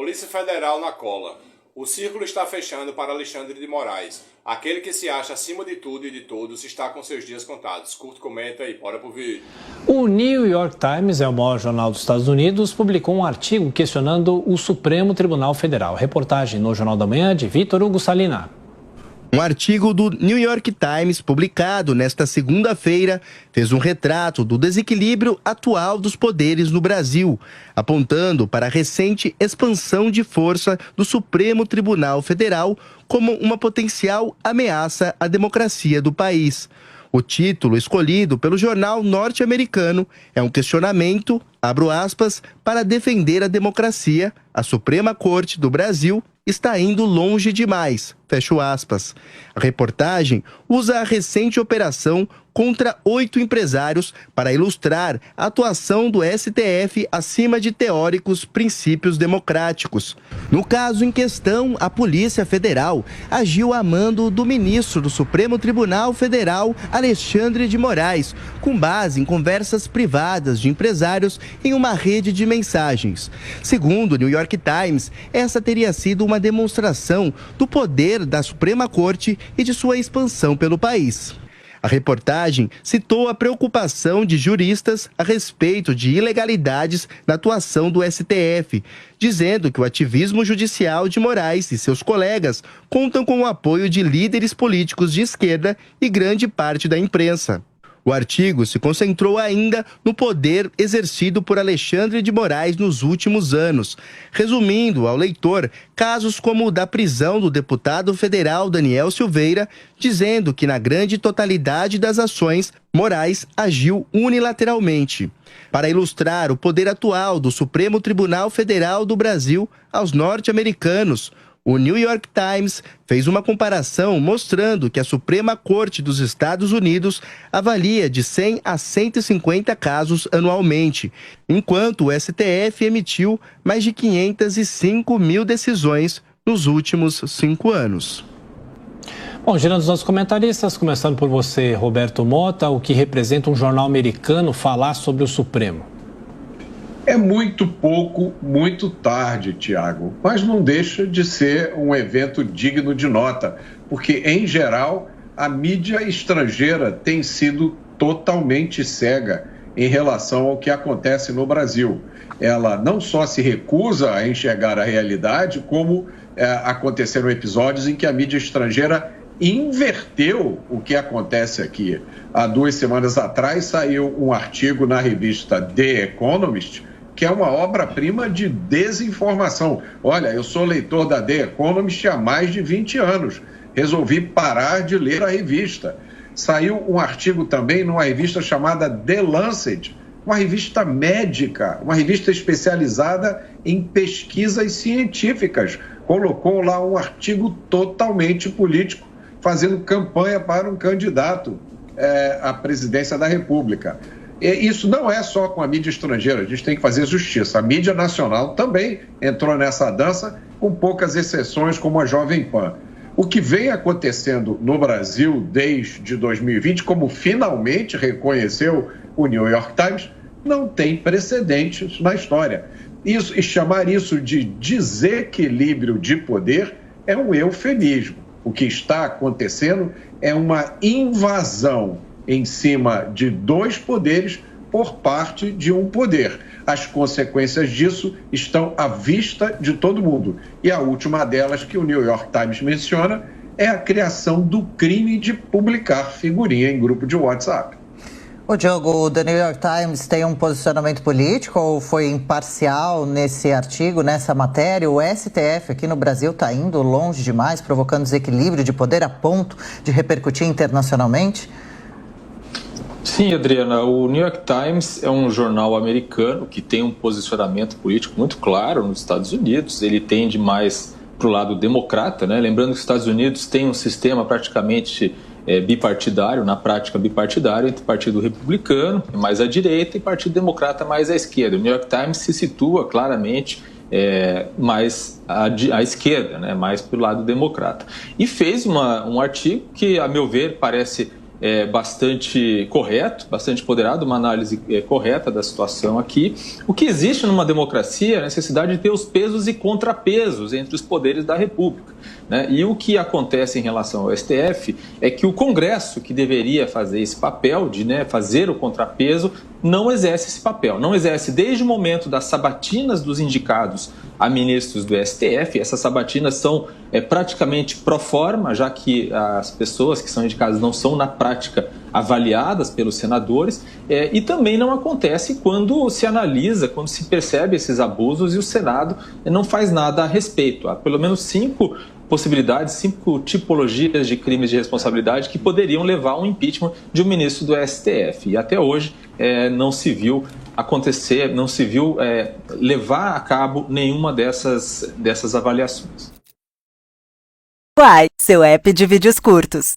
Polícia Federal na cola. O círculo está fechando para Alexandre de Moraes. Aquele que se acha acima de tudo e de todos está com seus dias contados. Curte, comenta e bora pro vídeo. O New York Times, é o maior jornal dos Estados Unidos, publicou um artigo questionando o Supremo Tribunal Federal. Reportagem no Jornal da Manhã de Vitor Hugo Salina. Um artigo do New York Times, publicado nesta segunda-feira, fez um retrato do desequilíbrio atual dos poderes no Brasil, apontando para a recente expansão de força do Supremo Tribunal Federal como uma potencial ameaça à democracia do país. O título escolhido pelo jornal norte-americano é um questionamento, abro aspas, para defender a democracia. A Suprema Corte do Brasil está indo longe demais, fecho aspas. A reportagem usa a recente operação contra 8 empresários para ilustrar a atuação do STF acima de teóricos princípios democráticos. No caso em questão, a Polícia Federal agiu a mando do ministro do Supremo Tribunal Federal, Alexandre de Moraes, com base em conversas privadas de empresários em uma rede de mensagens. Segundo o New York Times, essa teria sido uma demonstração do poder da Suprema Corte e de sua expansão pelo país. A reportagem citou a preocupação de juristas a respeito de ilegalidades na atuação do STF, dizendo que o ativismo judicial de Moraes e seus colegas contam com o apoio de líderes políticos de esquerda e grande parte da imprensa. O artigo se concentrou ainda no poder exercido por Alexandre de Moraes nos últimos anos, resumindo ao leitor casos como o da prisão do deputado federal Daniel Silveira, dizendo que na grande totalidade das ações, Moraes agiu unilateralmente. Para ilustrar o poder atual do Supremo Tribunal Federal do Brasil aos norte-americanos, o New York Times fez uma comparação mostrando que a Suprema Corte dos Estados Unidos avalia de 100 a 150 casos anualmente, enquanto o STF emitiu mais de 505 mil decisões nos últimos 5 anos. Bom, girando os nossos comentaristas, começando por você, Roberto Mota, o que representa um jornal americano falar sobre o Supremo? É muito pouco, muito tarde, Tiago, mas não deixa de ser um evento digno de nota, porque, em geral, a mídia estrangeira tem sido totalmente cega em relação ao que acontece no Brasil. Ela não só se recusa a enxergar a realidade, como aconteceram episódios em que a mídia estrangeira inverteu o que acontece aqui. Há 2 semanas atrás saiu um artigo na revista The Economist, que é uma obra-prima de desinformação. Olha, eu sou leitor da The Economist há mais de 20 anos. Resolvi parar de ler a revista. Saiu um artigo também numa revista chamada The Lancet, uma revista médica, uma revista especializada em pesquisas científicas. Colocou lá um artigo totalmente político, fazendo campanha para um candidato à presidência da República. E isso não é só com a mídia estrangeira, a gente tem que fazer justiça. A mídia nacional também entrou nessa dança, com poucas exceções, como a Jovem Pan. O que vem acontecendo no Brasil desde 2020, como finalmente reconheceu o New York Times, não tem precedentes na história. E chamar isso de desequilíbrio de poder é um eufemismo. O que está acontecendo é uma invasão em cima de 2 poderes por parte de um poder. As consequências disso estão à vista de todo mundo. E a última delas, que o New York Times menciona, é a criação do crime de publicar figurinha em grupo de WhatsApp. O Diogo, o The New York Times tem um posicionamento político ou foi imparcial nesse artigo, nessa matéria? O STF aqui no Brasil está indo longe demais, provocando desequilíbrio de poder a ponto de repercutir internacionalmente? Sim, Adriana, o New York Times é um jornal americano que tem um posicionamento político muito claro nos Estados Unidos. Ele tende mais para o lado democrata, né? Lembrando que os Estados Unidos têm um sistema praticamente bipartidário, na prática bipartidário, entre Partido Republicano, mais à direita, e Partido Democrata, mais à esquerda. O New York Times se situa claramente mais à esquerda, né? Mais para o lado democrata. E fez um artigo que, a meu ver, parece bastante correto, bastante ponderado, uma análise correta da situação aqui. O que existe numa democracia é a necessidade de ter os pesos e contrapesos entre os poderes da República, né? E o que acontece em relação ao STF é que o Congresso, que deveria fazer esse papel de, né, fazer o contrapeso, não exerce esse papel. Não exerce desde o momento das sabatinas dos indicados a ministros do STF. Essas sabatinas são praticamente pro forma, já que as pessoas que são indicadas não são, na prática, avaliadas pelos senadores, e também não acontece quando se analisa, quando se percebe esses abusos e o Senado não faz nada a respeito. Há pelo menos 5 possibilidades, 5 tipologias de crimes de responsabilidade que poderiam levar a um impeachment de um ministro do STF. E até hoje não se viu acontecer, não se viu levar a cabo nenhuma dessas avaliações. Quai, seu app de vídeos curtos.